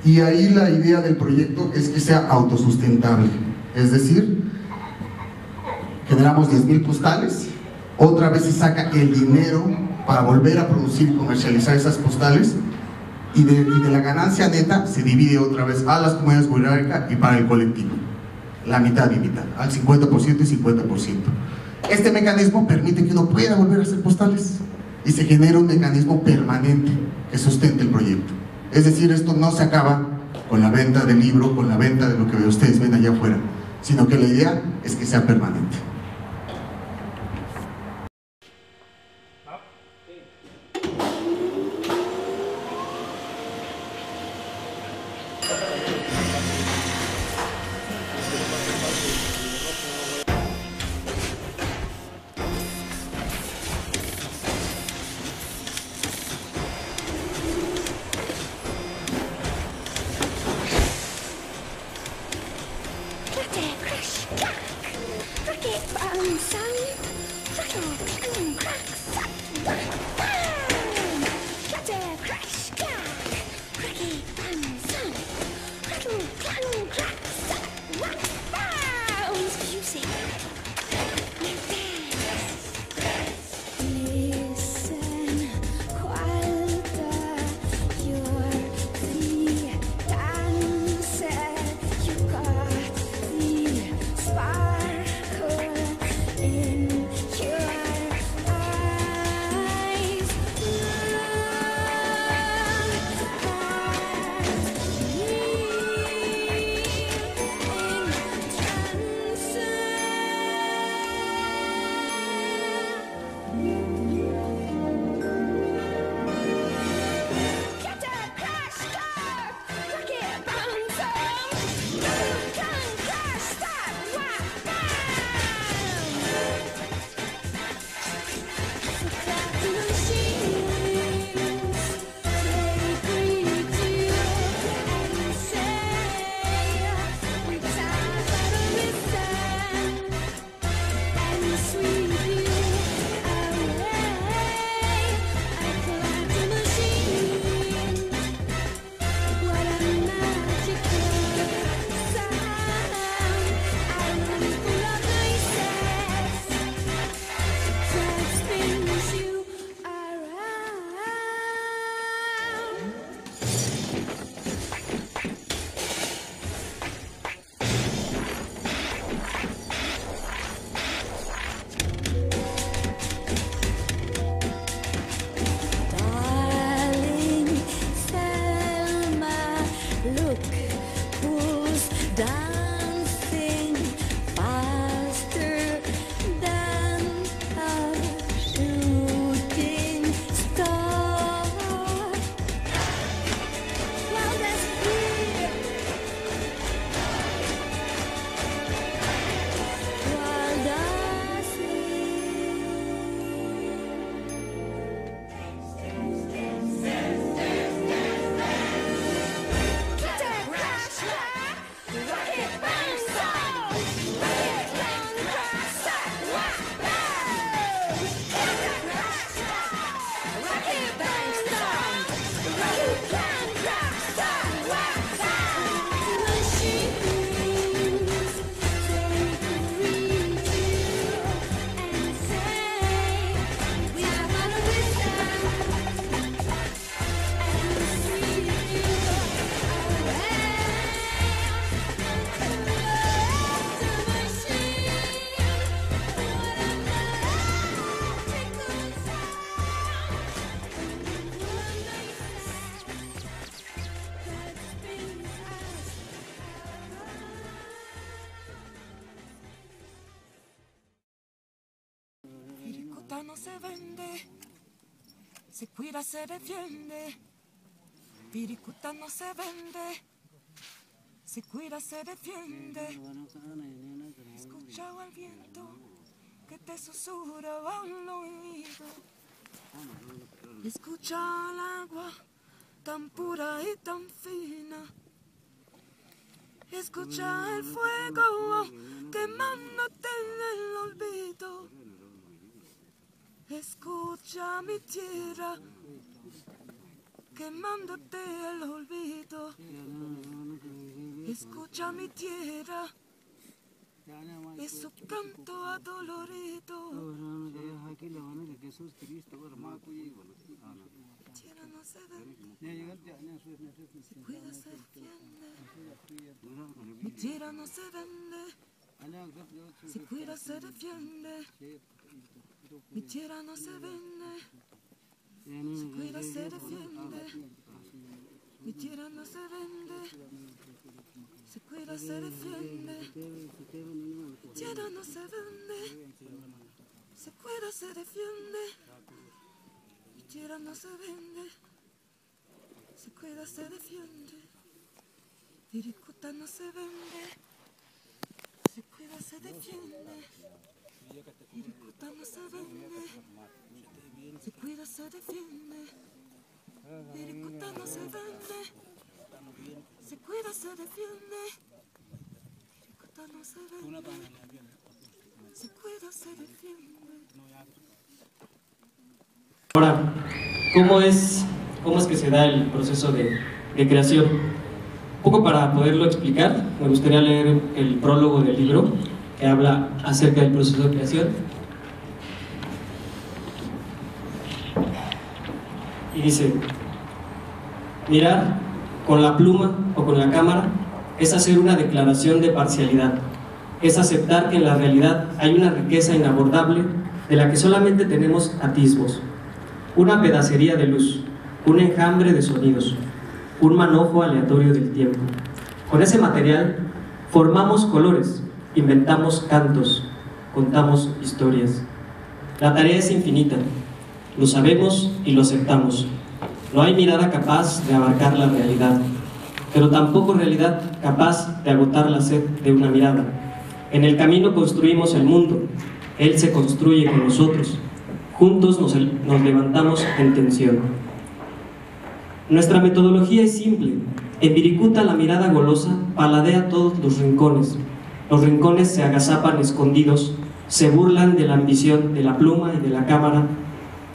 y ahí la idea del proyecto es que sea autosustentable, es decir, generamos 10,000 postales, otra vez se saca el dinero para volver a producir y comercializar esas postales, y de la ganancia neta se divide otra vez a las comunidades vulnerables y para el colectivo, la mitad y mitad, al 50% y 50%. Este mecanismo permite que uno pueda volver a hacer postales y se genera un mecanismo permanente que sustente el proyecto. Es decir, esto no se acaba con la venta del libro, con la venta de lo que ustedes ven allá afuera, sino que la idea es que sea permanente. no se vende, se cuida, se defiende. Viricuta no se vende, se cuida, se defiende. Escucha al viento que te susurra al oído. Escucha al agua tan pura y tan fina. Escucha el fuego quemándote en el olvido. Escucha mi tierra quemándote el olvido. Escucha mi tierra, es su canto adolorido. Tierra no se vende, se cuida, se defiende. Mi tierra no se vende, se cuida, se defiende. Mi tierra no se vende, se cuida, se defiende. Mi tierra no se vende, se cuida, se defiende. Mi tierra no se vende, se cuida, se defiende. Mi tierra no se vende, se cuida, se defiende. Viricuta no se vende, se cuida, se defiende. Viricuta no se vende, se cuida, se defiende. Viricuta no se vende, se cuida, se defiende. Viricuta no se vende, se cuida, se defiende. Ahora, ¿cómo es que se da el proceso de creación? Un poco para poderlo explicar, me gustaría leer el prólogo del libro que habla acerca del proceso de creación. Y dice: mirar con la pluma o con la cámara es hacer una declaración de parcialidad, es aceptar que en la realidad hay una riqueza inabordable de la que solamente tenemos atisbos, una pedacería de luz, un enjambre de sonidos, un manojo aleatorio del tiempo. Con ese material formamos colores, inventamos cantos, contamos historias. La tarea es infinita, lo sabemos y lo aceptamos. No hay mirada capaz de abarcar la realidad, pero tampoco realidad capaz de agotar la sed de una mirada. En el camino construimos el mundo, él se construye con nosotros. Juntos nos levantamos en tensión. Nuestra metodología es simple. En Viricuta la mirada golosa paladea todos los rincones. Los rincones se agazapan escondidos, se burlan de la ambición de la pluma y de la cámara.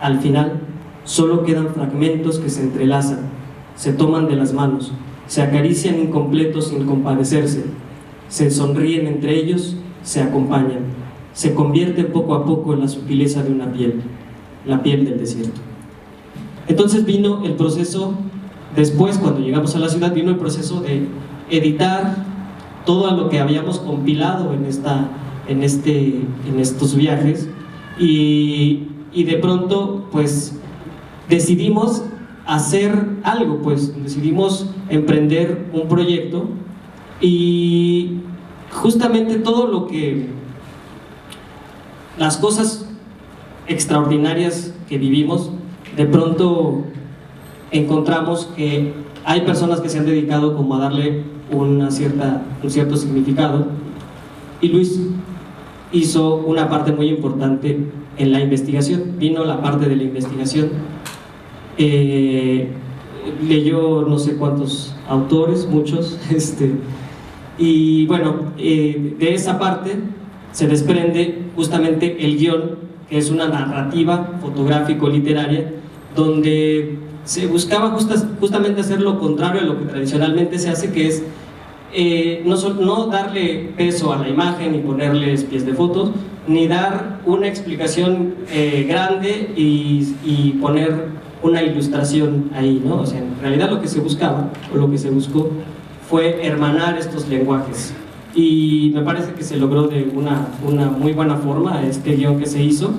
Al final, solo quedan fragmentos que se entrelazan, se toman de las manos, se acarician incompletos sin compadecerse, se sonríen entre ellos, se acompañan, se convierte poco a poco en la sutileza de una piel, la piel del desierto. Entonces vino el proceso, después cuando llegamos a la ciudad, vino el proceso de editar todo lo que habíamos compilado en estos viajes, y de pronto pues decidimos hacer algo, pues decidimos emprender un proyecto, y justamente todo lo que, las cosas extraordinarias que vivimos, de pronto encontramos que hay personas que se han dedicado como a darle un cierto significado, y Luis hizo una parte muy importante en la investigación. Vino la parte de la investigación, leyó no sé cuántos autores, muchos, y bueno, de esa parte se desprende justamente el guión, que es una narrativa fotográfico-literaria, donde se buscaba justamente hacer lo contrario a lo que tradicionalmente se hace, que es no darle peso a la imagen y ponerles pies de fotos, ni dar una explicación grande y poner una ilustración ahí, ¿no? O sea, en realidad lo que se buscaba, o lo que se buscó, fue hermanar estos lenguajes, y me parece que se logró de una muy buena forma este guión que se hizo.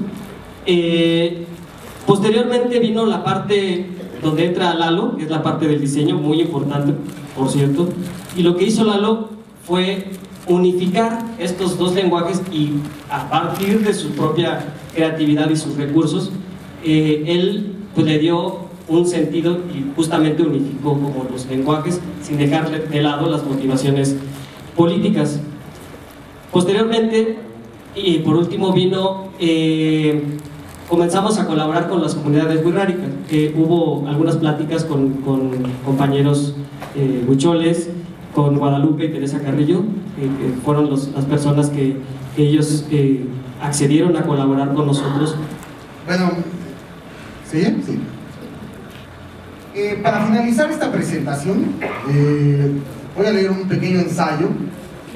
Posteriormente vino la parte donde entra Lalo, que es la parte del diseño, muy importante, por cierto, y lo que hizo Lalo fue unificar estos dos lenguajes y a partir de su propia creatividad y sus recursos, él pues, le dio un sentido y justamente unificó como los lenguajes sin dejar de lado las motivaciones políticas. Posteriormente, y por último vino, comenzamos a colaborar con las comunidades wixárikas, hubo algunas pláticas con compañeros huicholes, con Guadalupe y Teresa Carrillo, que fueron las personas que ellos accedieron a colaborar con nosotros. Bueno, ¿sí? Sí. Para finalizar esta presentación, voy a leer un pequeño ensayo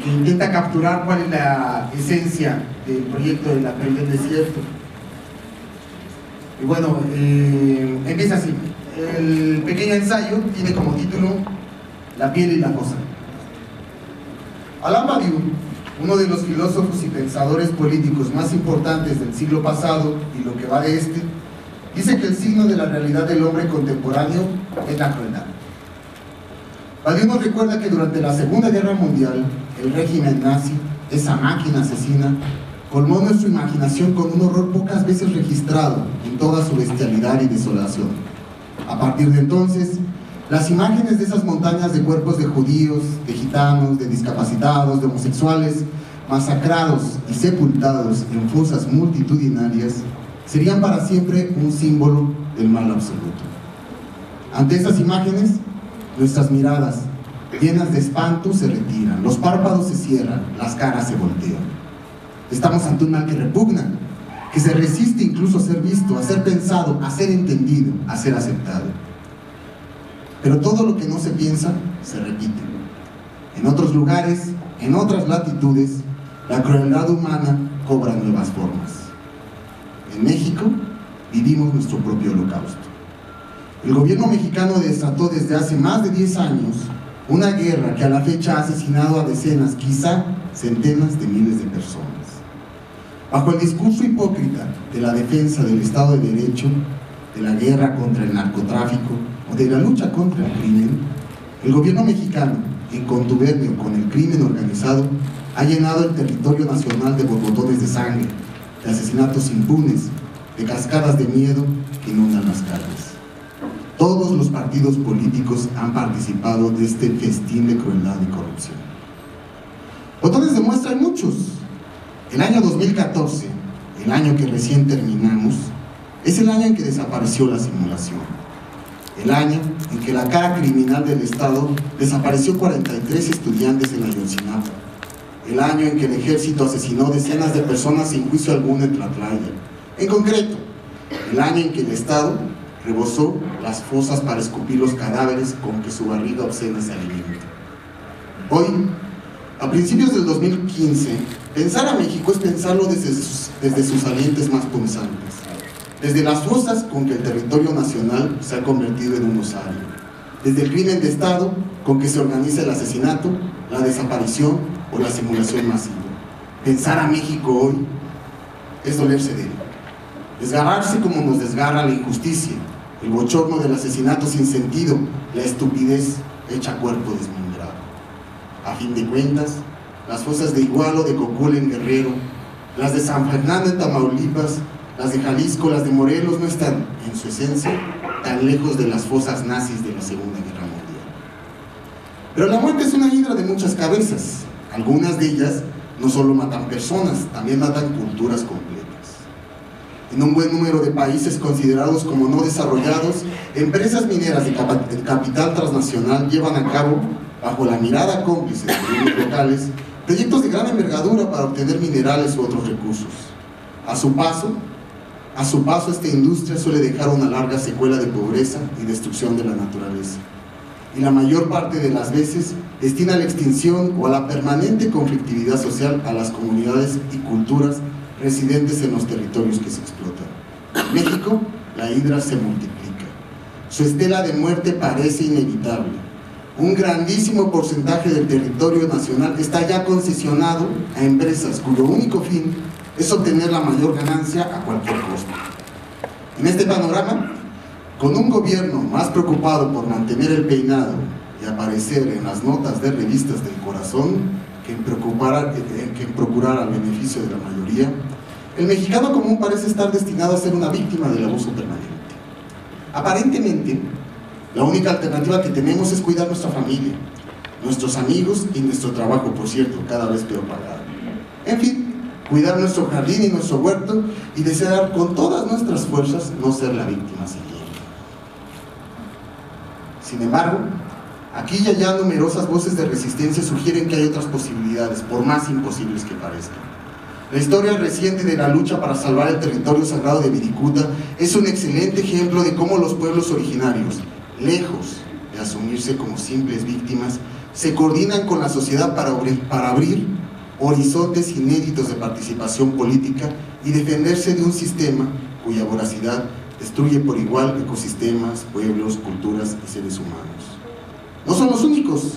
que intenta capturar cuál es la esencia del proyecto de la Creel del Desierto. Y bueno, empieza así. El pequeño ensayo tiene como título La piel y la cosa. Alain Badiou, uno de los filósofos y pensadores políticos más importantes del siglo pasado y lo que va de este, dice que el signo de la realidad del hombre contemporáneo es la crueldad. Badiou nos recuerda que durante la Segunda Guerra Mundial, el régimen nazi, esa máquina asesina, colmó nuestra imaginación con un horror pocas veces registrado en toda su bestialidad y desolación. A partir de entonces, las imágenes de esas montañas de cuerpos de judíos, de gitanos, de discapacitados, de homosexuales, masacrados y sepultados en fosas multitudinarias, serían para siempre un símbolo del mal absoluto. Ante esas imágenes, nuestras miradas, llenas de espanto, se retiran, los párpados se cierran, las caras se voltean. Estamos ante un mal que repugna, que se resiste incluso a ser visto, a ser pensado, a ser entendido, a ser aceptado. Pero todo lo que no se piensa, se repite. En otros lugares, en otras latitudes, la crueldad humana cobra nuevas formas. En México, vivimos nuestro propio holocausto. El gobierno mexicano desató desde hace más de 10 años una guerra que a la fecha ha asesinado a decenas, quizá centenas de miles de personas. Bajo el discurso hipócrita de la defensa del Estado de Derecho, de la guerra contra el narcotráfico o de la lucha contra el crimen, el gobierno mexicano, en contubernio con el crimen organizado, ha llenado el territorio nacional de borbotones de sangre, de asesinatos impunes, de cascadas de miedo que inundan las calles. Todos los partidos políticos han participado de este festín de crueldad y corrupción. Botones de muestra hay muchos. El año 2014, el año que recién terminamos, es el año en que desapareció la simulación. El año en que la cara criminal del Estado desapareció 43 estudiantes en Ayotzinapa. El año en que el ejército asesinó decenas de personas sin juicio alguno en Tlatlaya. En concreto, el año en que el Estado rebosó las fosas para escupir los cadáveres con que su barriga obscena se alimenta. Hoy, a principios del 2015, pensar a México es pensarlo desde sus salientes más punzantes, desde las fosas con que el territorio nacional se ha convertido en un osario, desde el crimen de Estado con que se organiza el asesinato, la desaparición o la simulación masiva. Pensar a México hoy es dolerse de él, desgarrarse como nos desgarra la injusticia, el bochorno del asesinato sin sentido, la estupidez hecha cuerpo desmembrado. A fin de cuentas, las fosas de Iguala o de Cocula en Guerrero, las de San Fernando en Tamaulipas, las de Jalisco, las de Morelos no están, en su esencia, tan lejos de las fosas nazis de la Segunda Guerra Mundial. Pero la muerte es una hidra de muchas cabezas. Algunas de ellas no solo matan personas, también matan culturas completas. En un buen número de países considerados como no desarrollados, empresas mineras de capital transnacional llevan a cabo, bajo la mirada cómplice de gobiernos locales, proyectos de gran envergadura para obtener minerales u otros recursos. A su paso, esta industria suele dejar una larga secuela de pobreza y destrucción de la naturaleza. Y la mayor parte de las veces destina a la extinción o a la permanente conflictividad social a las comunidades y culturas residentes en los territorios que se explotan. En México, la hidra se multiplica. Su estela de muerte parece inevitable. Un grandísimo porcentaje del territorio nacional está ya concesionado a empresas cuyo único fin es obtener la mayor ganancia a cualquier costo. En este panorama, con un gobierno más preocupado por mantener el peinado y y aparecer en las notas de revistas del corazón que en procurar al beneficio de la mayoría, el mexicano común parece estar destinado a ser una víctima del abuso permanente. Aparentemente, la única alternativa que tenemos es cuidar nuestra familia, nuestros amigos y nuestro trabajo, por cierto, cada vez peor pagado. En fin, cuidar nuestro jardín y nuestro huerto y desear con todas nuestras fuerzas no ser la víctima siguiente. Sin embargo, aquí y allá numerosas voces de resistencia sugieren que hay otras posibilidades, por más imposibles que parezcan. La historia reciente de la lucha para salvar el territorio sagrado de Wirikuta es un excelente ejemplo de cómo los pueblos originarios, lejos de asumirse como simples víctimas, se coordinan con la sociedad para abrir horizontes inéditos de participación política y defenderse de un sistema cuya voracidad destruye por igual ecosistemas, pueblos, culturas y seres humanos. No son los únicos.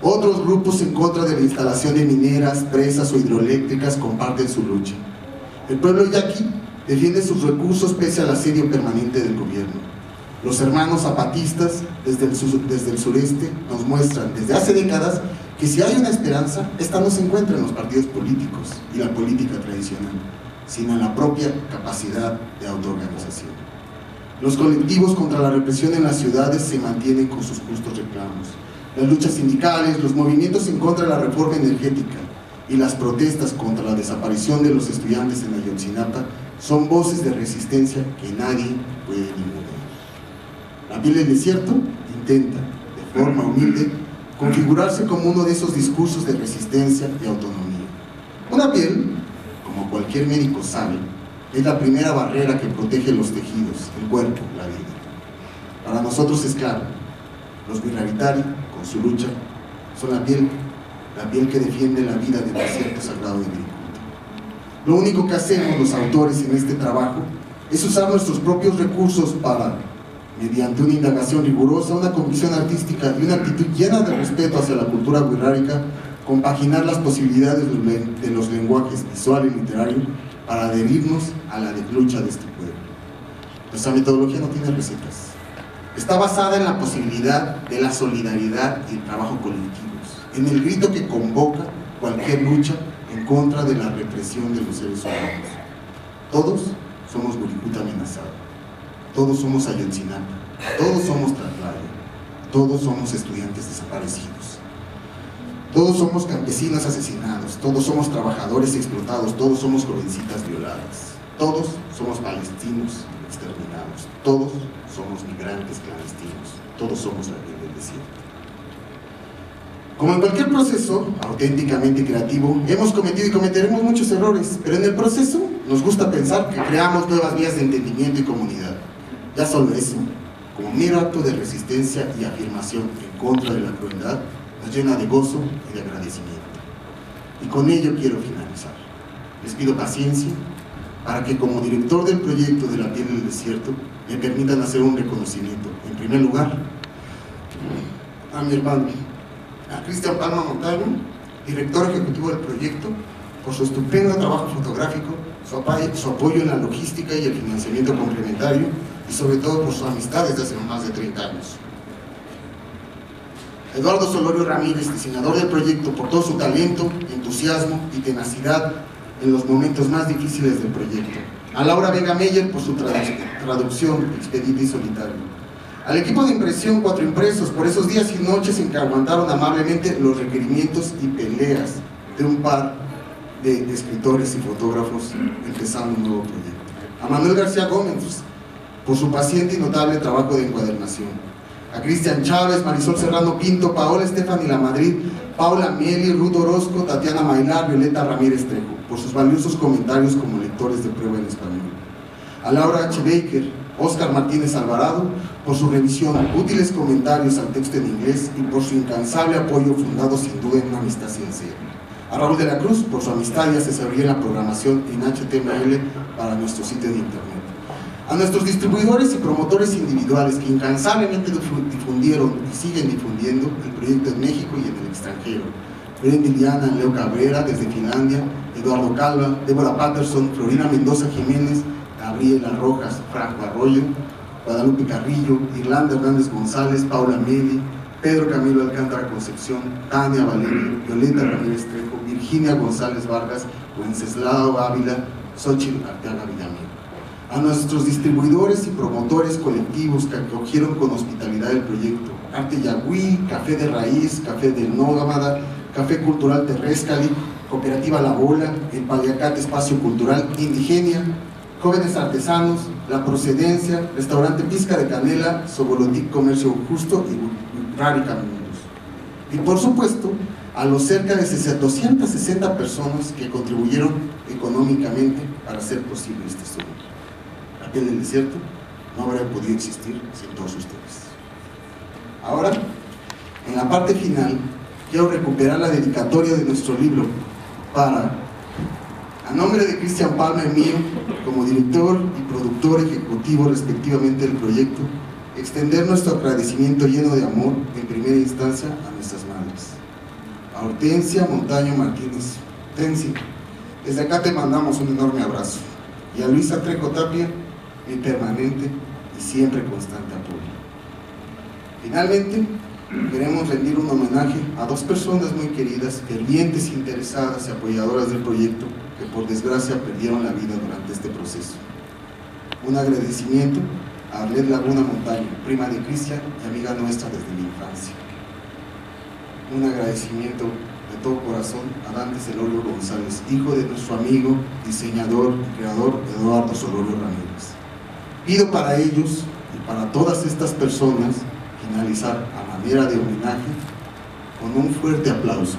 Otros grupos en contra de la instalación de mineras, presas o hidroeléctricas comparten su lucha. El pueblo yaqui defiende sus recursos pese al asedio permanente del gobierno. Los hermanos zapatistas desde el sureste nos muestran desde hace décadas que si hay una esperanza, esta no se encuentra en los partidos políticos y la política tradicional, sino en la propia capacidad de autoorganización. Los colectivos contra la represión en las ciudades se mantienen con sus justos reclamos. Las luchas sindicales, los movimientos en contra de la reforma energética y las protestas contra la desaparición de los estudiantes en Ayotzinapa son voces de resistencia que nadie puede ignorar. La piel del desierto intenta, de forma humilde, configurarse como uno de esos discursos de resistencia y autonomía. Una piel, como cualquier médico sabe, es la primera barrera que protege los tejidos, el cuerpo, la vida. Para nosotros es claro, los Wirraritari, con su lucha, son la piel que defiende la vida del desierto sagrado de Wirikuta. Lo único que hacemos los autores en este trabajo es usar nuestros propios recursos para, mediante una indagación rigurosa, una convicción artística y una actitud llena de respeto hacia la cultura wirrárica, compaginar las posibilidades de los lenguajes visual y literario para adherirnos a la lucha de este pueblo. Nuestra metodología no tiene recetas. Está basada en la posibilidad de la solidaridad y el trabajo colectivos, en el grito que convoca cualquier lucha en contra de la represión de los seres humanos. Todos somos Wirikuta amenazado, todos somos Ayotzinapa, todos somos Tlatlaya, todos somos estudiantes desaparecidos, todos somos campesinos asesinados, todos somos trabajadores explotados, todos somos jovencitas violadas, todos somos palestinos exterminados, todos somos migrantes clandestinos, todos somos la piel del desierto. Como en cualquier proceso auténticamente creativo, hemos cometido y cometeremos muchos errores, pero en el proceso nos gusta pensar que creamos nuevas vías de entendimiento y comunidad. Ya solo eso, como mero acto de resistencia y afirmación en contra de la crueldad, nos llena de gozo y de agradecimiento. Y con ello quiero finalizar. Les pido paciencia para que como director del proyecto de la piel del desierto me permitan hacer un reconocimiento. En primer lugar, a mi hermano, a Cristian Palma Montaño, director ejecutivo del proyecto, por su estupendo trabajo fotográfico, su apoyo en la logística y el financiamiento complementario, y sobre todo por su amistad desde hace más de 30 años. Eduardo Solorio Ramírez, diseñador del proyecto, por todo su talento, entusiasmo y tenacidad en los momentos más difíciles del proyecto. A Laura Vega Meyer por su traducción expedita y solitaria. Al equipo de impresión 4 Impresos por esos días y noches en que aguantaron amablemente los requerimientos y peleas de un par de escritores y fotógrafos empezando un nuevo proyecto. A Manuel García Gómez por su paciente y notable trabajo de encuadernación. A Cristian Chávez, Marisol Serrano Pinto, Paola Estefani La Madrid, Paula Mieli, Ruth Orozco, Tatiana Mailar, Violeta Ramírez Trejo, por sus valiosos comentarios como lectores de prueba en español. A Laura H. Baker, Óscar Martínez Alvarado, por su revisión, útiles comentarios al texto en inglés y por su incansable apoyo fundado sin duda en una amistad sincera. A Raúl de la Cruz, por su amistad y asesoría en la programación en HTML para nuestro sitio de internet. A nuestros distribuidores y promotores individuales que incansablemente difundieron y siguen difundiendo el proyecto en México y en el extranjero. Brenda Iliana, Leo Cabrera desde Finlandia, Eduardo Calva, Débora Patterson, Florina Mendoza Jiménez, Gabriela Rojas, Franco Arroyo, Guadalupe Carrillo, Irlanda Hernández González, Paula Meli, Pedro Camilo Alcántara Concepción, Tania Valerio, Violeta Ramírez Trejo, Virginia González Vargas, Wenceslao Ávila, Xochitl Arteaga Villamil. A nuestros distribuidores y promotores colectivos que acogieron con hospitalidad el proyecto: Arte Yagüí, Café de Raíz, Café del Nómada, Café Cultural Terrescali, Cooperativa La Bola, el Paliacate Espacio Cultural Indigenia, Jóvenes Artesanos, La Procedencia, Restaurante Pizca de Canela, Sobolotic Comercio Justo y Rari Caminos. Y por supuesto, a los cerca de 260 personas que contribuyeron económicamente para hacer posible este sueño. La piel del desierto no habría podido existir sin todos ustedes. Ahora, en la parte final, quiero recuperar la dedicatoria de nuestro libro para, a nombre de Cristian Palma y mío, como director y productor ejecutivo respectivamente del proyecto, extender nuestro agradecimiento lleno de amor en primera instancia a nuestras madres. A Hortensia Montaño Martínez, Tensi, desde acá te mandamos un enorme abrazo. Y a Luisa Trejo Tapia, mi permanente y siempre constante apoyo. Finalmente, queremos rendir un homenaje a dos personas muy queridas, fervientes, interesadas y apoyadoras del proyecto, que por desgracia perdieron la vida durante este proceso. Un agradecimiento a Arlet Laguna Montaño, prima de Cristian y amiga nuestra desde la infancia. Un agradecimiento de todo corazón a Dante Celorio González, hijo de nuestro amigo, diseñador y creador Eduardo Solorio Ramírez. Pido para ellos y para todas estas personas finalizar a manera de homenaje con un fuerte aplauso.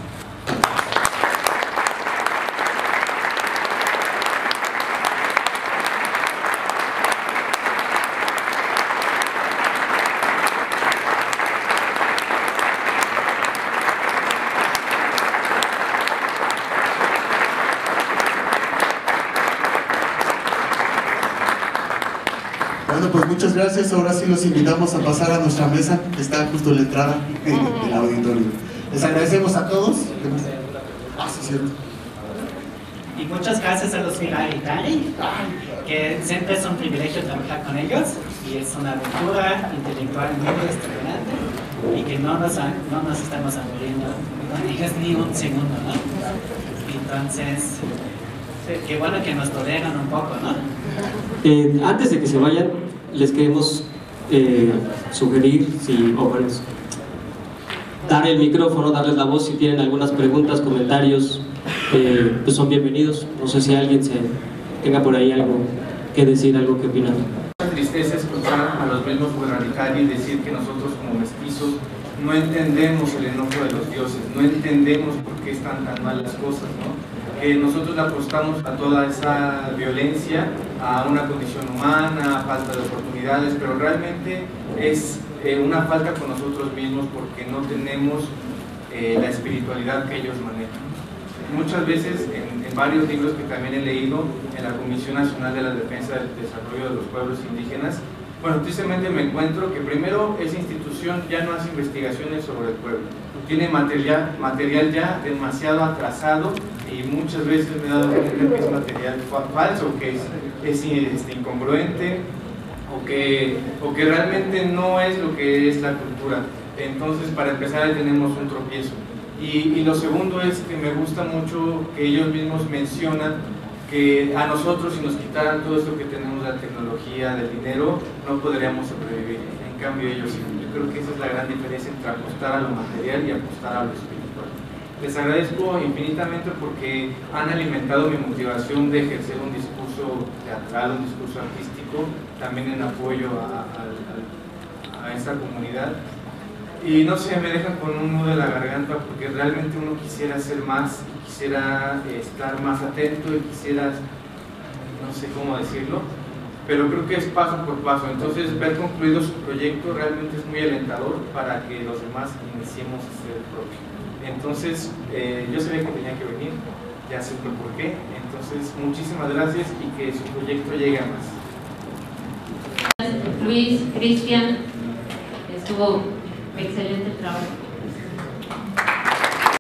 Bueno, pues muchas gracias. Ahora sí los invitamos a pasar a nuestra mesa, que está justo en la entrada del auditorio. Les agradecemos a todos. Ah, sí, cierto. Y muchas gracias a los Filaritari, que siempre es un privilegio trabajar con ellos, y es una aventura intelectual muy extraordinaria, y que no nos estamos aburriendo con ellos ni un segundo, ¿no? Entonces, qué bueno que nos toleran un poco, ¿no? Antes de que se vayan, les queremos sugerir, dar el micrófono, darles la voz si tienen algunas preguntas, comentarios, pues son bienvenidos. No sé si alguien tenga por ahí algo que decir, algo que opinar. La tristeza escuchar a los mismos Radicali decir que nosotros como mestizos no entendemos el enojo de los dioses, no entendemos por qué están tan mal las cosas, ¿no? Que nosotros le apostamos a toda esa violencia, a una condición humana, a falta de oportunidades, pero realmente es una falta con nosotros mismos porque no tenemos la espiritualidad que ellos manejan. Muchas veces en varios libros que también he leído en la Comisión Nacional de la Defensa del Desarrollo de los Pueblos Indígenas, bueno, tristemente me encuentro que primero esa institución ya no hace investigaciones sobre el pueblo, tiene material ya demasiado atrasado y muchas veces me he dado cuenta que es material falso, que es incongruente o que realmente no es lo que es la cultura. Entonces, para empezar, ahí tenemos un tropiezo. Y lo segundo es que me gusta mucho que ellos mismos mencionan que a nosotros, si nos quitaran todo esto que tenemos de la tecnología, del dinero, no podríamos sobrevivir. En cambio ellos sí. Yo creo que esa es la gran diferencia entre apostar a lo material y apostar a lo espiritual. Les agradezco infinitamente porque han alimentado mi motivación de ejercer un discurso teatral, un discurso artístico, también en apoyo a esta comunidad. Y no sé, me dejan con un nudo de la garganta porque realmente uno quisiera hacer más, quisiera estar más atento y quisiera, no sé cómo decirlo, pero creo que es paso por paso. Entonces, ver concluido su proyecto realmente es muy alentador para que los demás iniciemos a hacer el propio. Entonces, yo sabía que tenía que venir, ya supe por qué. Entonces, muchísimas gracias y que su proyecto llegue a más. Luis, Cristian, estuvo excelente el trabajo.